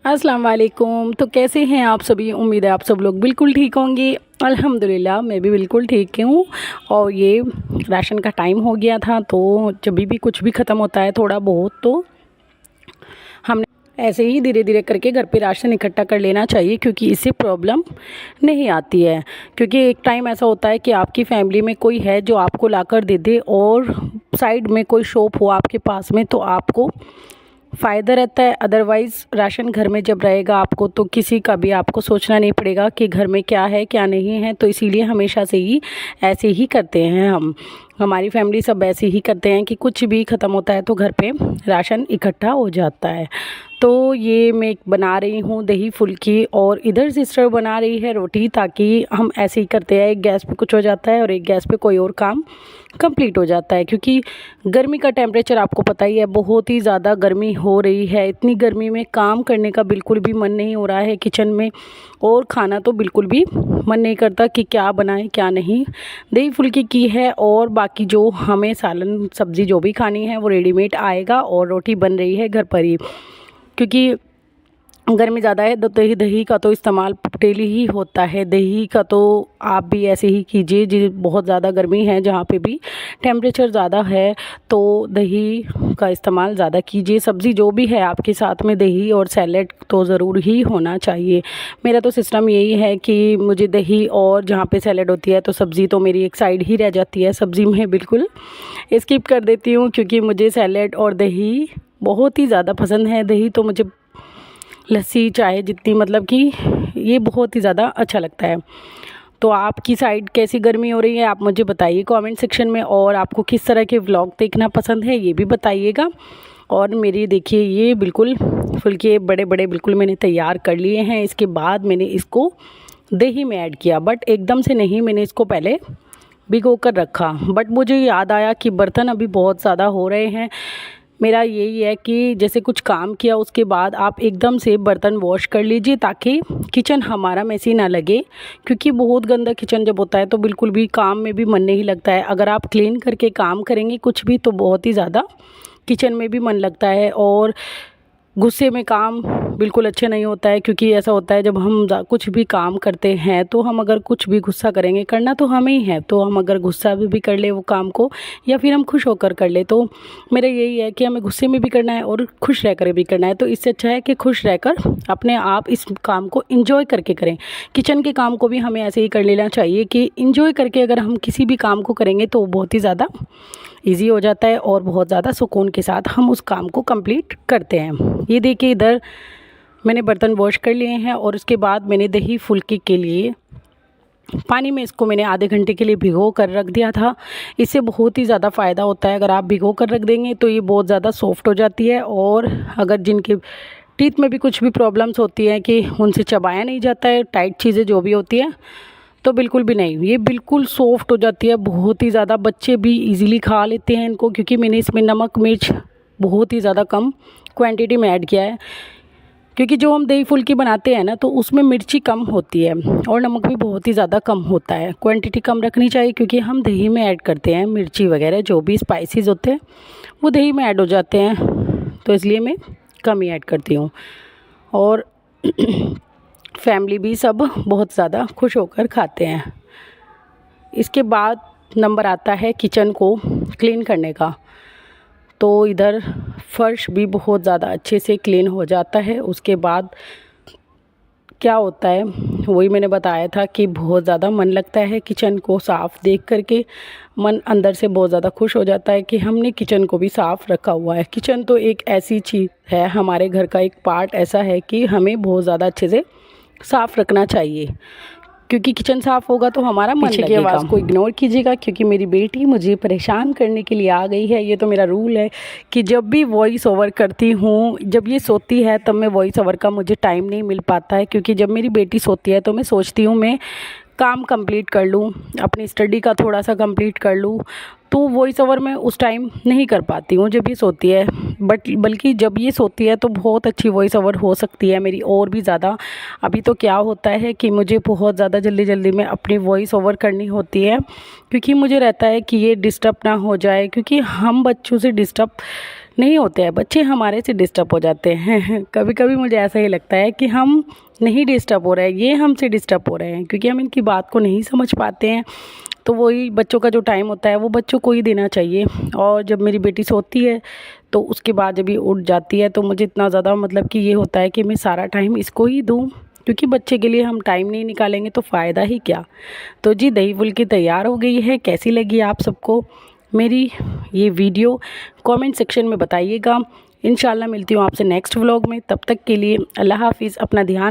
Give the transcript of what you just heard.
अस्सलाम वालेकुम। तो कैसे हैं आप सभी? उम्मीद है आप सब लोग बिल्कुल ठीक होंगे। अल्हम्दुलिल्लाह मैं भी बिल्कुल ठीक हूँ। और ये राशन का टाइम हो गया था, तो जब भी कुछ भी ख़त्म होता है थोड़ा बहुत, तो हमने ऐसे ही धीरे धीरे करके घर पे राशन इकट्ठा कर लेना चाहिए, क्योंकि इससे प्रॉब्लम नहीं आती है। क्योंकि एक टाइम ऐसा होता है कि आपकी फैमिली में कोई है जो आपको ला कर दे दे, और साइड में कोई शॉप हो आपके पास में, तो आपको फ़ायदा रहता है। अदरवाइज़ राशन घर में जब रहेगा आपको, तो किसी का भी आपको सोचना नहीं पड़ेगा कि घर में क्या है क्या नहीं है। तो इसीलिए हमेशा से ही ऐसे ही करते हैं हमारी फैमिली सब ऐसे ही करते हैं कि कुछ भी ख़त्म होता है तो घर पे राशन इकट्ठा हो जाता है। तो ये मैं बना रही हूँ दही फुल्की, और इधर सिस्टर बना रही है रोटी, ताकि हम ऐसे ही करते हैं, एक गैस पे कुछ हो जाता है और एक गैस पे कोई और काम कंप्लीट हो जाता है। क्योंकि गर्मी का टेम्परेचर आपको पता ही है, बहुत ही ज़्यादा गर्मी हो रही है। इतनी गर्मी में काम करने का बिल्कुल भी मन नहीं हो रहा है किचन में, और खाना तो बिल्कुल भी मन नहीं करता कि क्या बनाएं क्या नहीं। दही फुल्की की है, और बाकी जो हमें सालन सब्ज़ी जो भी खानी है वो रेडीमेड आएगा, और रोटी बन रही है घर पर ही। क्योंकि गर्मी ज़्यादा है तो दही का तो इस्तेमाल डेली ही होता है। दही का तो आप भी ऐसे ही कीजिए, जी बहुत ज़्यादा गर्मी है जहाँ पे भी टेम्परेचर ज़्यादा है, तो दही का इस्तेमाल ज़्यादा कीजिए। सब्ज़ी जो भी है आपके साथ में दही और सैलेड तो ज़रूर ही होना चाहिए। मेरा तो सिस्टम यही है कि मुझे दही और जहाँ पे सैलेड होती है तो सब्ज़ी तो मेरी एक साइड ही रह जाती है। सब्ज़ी मैं बिल्कुल स्किप कर देती हूँ, क्योंकि मुझे सैलेड और दही बहुत ही ज़्यादा पसंद है। दही तो मुझे लस्सी चाय जितनी, मतलब कि ये बहुत ही ज़्यादा अच्छा लगता है। तो आपकी साइड कैसी गर्मी हो रही है आप मुझे बताइए कमेंट सेक्शन में, और आपको किस तरह के व्लॉग देखना पसंद है ये भी बताइएगा। और मेरी देखिए ये बिल्कुल फुल्के बड़े बड़े बिल्कुल मैंने तैयार कर लिए हैं। इसके बाद मैंने इसको दही में ऐड किया, बट एकदम से नहीं, मैंने इसको पहले भिगो कर रखा। बट मुझे याद आया कि बर्तन अभी बहुत ज़्यादा हो रहे हैं। मेरा यही है कि जैसे कुछ काम किया उसके बाद आप एकदम से बर्तन वॉश कर लीजिए, ताकि किचन हमारा मैसी ना लगे। क्योंकि बहुत गंदा किचन जब होता है तो बिल्कुल भी काम में भी मन नहीं लगता है। अगर आप क्लीन करके काम करेंगे कुछ भी, तो बहुत ही ज़्यादा किचन में भी मन लगता है। और गुस्से में काम बिल्कुल अच्छे नहीं होता है। क्योंकि ऐसा होता है जब हम कुछ भी काम करते हैं, तो हम अगर कुछ भी गुस्सा करेंगे, करना तो हमें ही है, तो हम अगर गुस्सा भी कर ले वो काम को, या फिर हम खुश होकर कर ले, तो मेरा यही है कि हमें गुस्से में भी करना है और खुश रहकर भी करना है। तो इससे अच्छा है कि खुश रहकर अपने आप इस काम को इंजॉय करके करें। किचन के काम को भी हमें ऐसे ही कर लेना चाहिए कि इंजॉय करके अगर हम किसी भी काम को करेंगे तो बहुत ही ज़्यादा ईजी हो जाता है, और बहुत ज़्यादा सुकून के साथ हम उस काम को कंप्लीट करते हैं। ये देखिए इधर मैंने बर्तन वॉश कर लिए हैं, और उसके बाद मैंने दही फुल्की के लिए पानी में इसको मैंने आधे घंटे के लिए भिगो कर रख दिया था। इससे बहुत ही ज़्यादा फ़ायदा होता है। अगर आप भिगो कर रख देंगे तो ये बहुत ज़्यादा सॉफ्ट हो जाती है, और अगर जिनके टीथ में भी कुछ भी प्रॉब्लम्स होती हैं कि उनसे चबाया नहीं जाता है, टाइट चीज़ें जो भी होती हैं, तो बिल्कुल भी नहीं, ये बिल्कुल सॉफ्ट हो जाती है बहुत ही ज़्यादा। बच्चे भी इजीली खा लेते हैं इनको, क्योंकि मैंने इसमें नमक मिर्च बहुत ही ज़्यादा कम क्वांटिटी में ऐड किया है। क्योंकि जो हम दही फुल्की बनाते हैं ना, तो उसमें मिर्ची कम होती है और नमक भी बहुत ही ज़्यादा कम होता है। क्वांटिटी कम रखनी चाहिए, क्योंकि हम दही में ऐड करते हैं मिर्ची वगैरह, जो भी स्पाइसेस होते हैं वो दही में ऐड हो जाते हैं, तो इसलिए मैं कम ही ऐड करती हूँ। और फैमिली भी सब बहुत ज़्यादा खुश होकर खाते हैं। इसके बाद नंबर आता है किचन को क्लीन करने का। तो इधर फर्श भी बहुत ज़्यादा अच्छे से क्लीन हो जाता है। उसके बाद क्या होता है वही मैंने बताया था कि बहुत ज़्यादा मन लगता है किचन को साफ़ देख करके। मन अंदर से बहुत ज़्यादा खुश हो जाता है कि हमने किचन को भी साफ़ रखा हुआ है। किचन तो एक ऐसी चीज़ है, हमारे घर का एक पार्ट ऐसा है कि हमें बहुत ज़्यादा अच्छे से साफ़ रखना चाहिए। क्योंकि किचन साफ़ होगा तो हमारा मन लगेगा। पीछे की आवाज़ को इग्नोर कीजिएगा, क्योंकि मेरी बेटी मुझे परेशान करने के लिए आ गई है। ये तो मेरा रूल है कि जब भी वॉइस ओवर करती हूँ, जब ये सोती है तब मैं वॉइस ओवर का मुझे टाइम नहीं मिल पाता है। क्योंकि जब मेरी बेटी सोती है तो मैं सोचती हूँ मैं काम कंप्लीट कर लूँ, अपनी स्टडी का थोड़ा सा कंप्लीट कर लूँ, तो वॉइस ओवर मैं उस टाइम नहीं कर पाती हूँ जब ये सोती है। बल्कि जब ये सोती है तो बहुत अच्छी वॉइस ओवर हो सकती है मेरी, और भी ज़्यादा। अभी तो क्या होता है कि मुझे बहुत ज़्यादा जल्दी जल्दी में अपनी वॉइस ओवर करनी होती है, क्योंकि मुझे रहता है कि ये डिस्टर्ब ना हो जाए। क्योंकि हम बच्चों से डिस्टर्ब नहीं होते हैं, बच्चे हमारे से डिस्टर्ब हो जाते हैं। कभी कभी मुझे ऐसा ही लगता है कि हम नहीं डिस्टर्ब हो रहे हैं, ये हमसे डिस्टर्ब हो रहे हैं, क्योंकि हम इनकी बात को नहीं समझ पाते हैं। तो वही बच्चों का जो टाइम होता है वो बच्चों को ही देना चाहिए। और जब मेरी बेटी सोती है तो उसके बाद जब ये उठ जाती है तो मुझे इतना ज़्यादा मतलब कि ये होता है कि मैं सारा टाइम इसको ही दूँ, क्योंकि बच्चे के लिए हम टाइम नहीं निकालेंगे तो फ़ायदा ही क्या। तो जी दही फुल्की तैयार हो गई है। कैसी लगी आप सबको मेरी ये वीडियो, कमेंट सेक्शन में बताइएगा। इंशाल्लाह मिलती हूँ आपसे नेक्स्ट व्लॉग में। तब तक के लिए अल्लाह हाफ़िज़। अपना ध्यान